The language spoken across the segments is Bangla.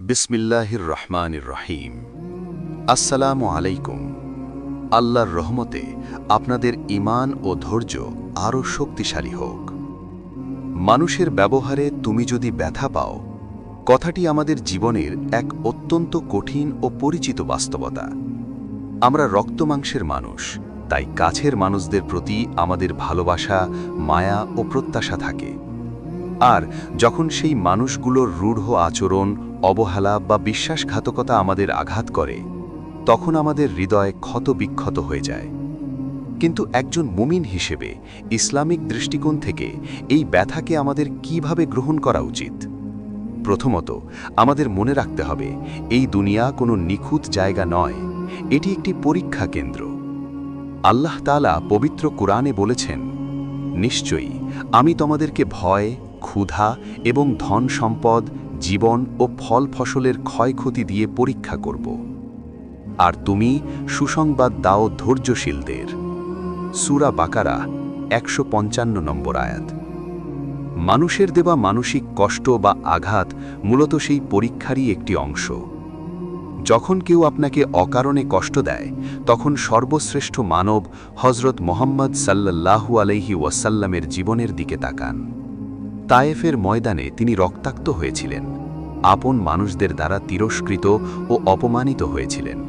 বিসমিল্লাহির রহমানির রহিম। আসসালামু আলাইকুম। আল্লাহর রহমতে আপনাদের ঈমান ও ধৈর্য আরও শক্তিশালী হোক। মানুষের ব্যবহারে তুমি যদি ব্যথা পাও, কথাটি আমাদের জীবনের এক অত্যন্ত কঠিন ও পরিচিত বাস্তবতা। আমরা রক্তমাংসের মানুষ, তাই কাছের মানুষদের প্রতি আমাদের ভালোবাসা, মায়া ও প্রত্যাশা থাকে। আর যখন সেই মানুষগুলোর রূঢ় আচরণ, অবহেলা বা বিশ্বাসঘাতকতা আমাদের আঘাত করে, তখন আমাদের হৃদয় ক্ষতবিক্ষত হয়ে যায়। কিন্তু একজন মুমিন হিসেবে ইসলামিক দৃষ্টিকোণ থেকে এই ব্যথাকে আমাদের কিভাবে গ্রহণ করা উচিত? প্রথমত, আমাদের মনে রাখতে হবে, এই দুনিয়া কোনো নিখুঁত জায়গা নয়, এটি একটি পরীক্ষা কেন্দ্র। আল্লাহ তাআলা পবিত্র কুরআনে বলেছেন, নিশ্চয়ই আমি তোমাদেরকে ভয়, ক্ষুধা এবং ধন সম্পদ, জীবন ও ফল ফসলের ক্ষয়ক্ষতি দিয়ে পরীক্ষা করব। আর তুমি সুসংবাদ দাও ধৈর্যশীলদের। সূরা বাকারা ১৫৫ নম্বর আয়াত। মানুষের দেওয়া মানসিক কষ্ট বা আঘাত মূলত সেই পরীক্ষারই একটি অংশ। যখন কেউ আপনাকে অকারণে কষ্ট দেয়, তখন সর্বশ্রেষ্ঠ মানব হযরত মুহাম্মদ সাল্লাল্লাহু আলাইহি ওয়াসাল্লামের জীবনের দিকে তাকান। তায়েফের ময়দানে তিনি রক্তাক্ত হয়েছিলেন, আপন মানুষদের দ্বারা তিরস্কৃত ও অপমানিত হয়েছিলেন।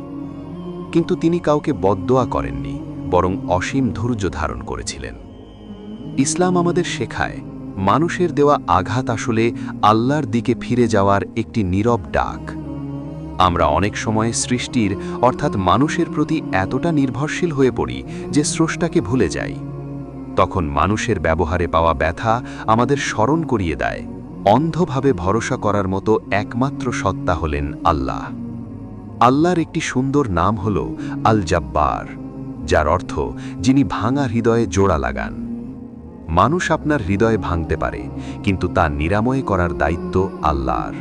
কিন্তু তিনি কাউকে বদদোয়া করেননি, বরং অসীম ধৈর্য ধারণ করেছিলেন। ইসলাম আমাদের শেখায়, মানুষের দেওয়া আঘাত আসলে আল্লাহর দিকে ফিরে যাওয়ার একটি নীরব ডাক। আমরা অনেক সময় সৃষ্টির অর্থাৎ মানুষের প্রতি এতটা নির্ভরশীল হয়ে পড়ি যে স্রষ্টাকে ভুলে যাই। তখন মানুষের ব্যবহারে পাওয়া ব্যথা আমাদের স্মরণ করিয়ে দেয়, অন্ধভাবে ভরসা করার মতো একমাত্র সত্তা হলেন আল্লাহ। আল্লাহর একটি সুন্দর নাম হল আল জাব্বার, যার অর্থ যিনি ভাঙা হৃদয়ে জোড়া লাগান। মানুষ আপনার হৃদয়ে ভাঙতে পারে, কিন্তু তা নিরাময় করার দায়িত্ব আল্লাহর।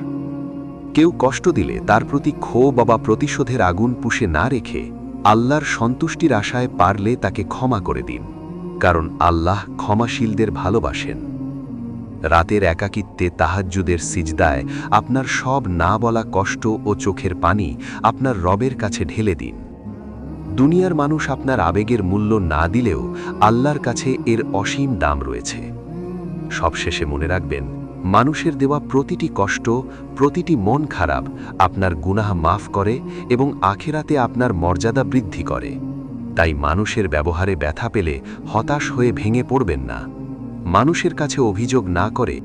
কেউ কষ্ট দিলে তার প্রতি ক্ষোভ বা প্রতিশোধের আগুন পুষে না রেখে আল্লাহর সন্তুষ্টির আশায় পারলে তাকে ক্ষমা করে দিন, কারণ আল্লাহ ক্ষমাশীলদের ভালোবাসেন। রাতের একাকিত্বে তাহাজ্জুদের সিজদায় আপনার সব না বলা কষ্ট ও চোখের পানি আপনার রবের কাছে ঢেলে দিন। দুনিয়ার মানুষ আপনার আবেগের মূল্য না দিলেও আল্লাহর কাছে এর অসীম দাম রয়েছে। সবশেষে মনে রাখবেন, মানুষের দেওয়া প্রতিটি কষ্ট, প্রতিটি মন খারাপ আপনার গুনাহ মাফ করে এবং আখিরাতে আপনার মর্যাদা বৃদ্ধি করে। তাই মানুষের ব্যবহারে ব্যথা পেলে হতাশ হয়ে ভেঙে পড়বেন না। মানুষের কাছে অভিযোগ না করে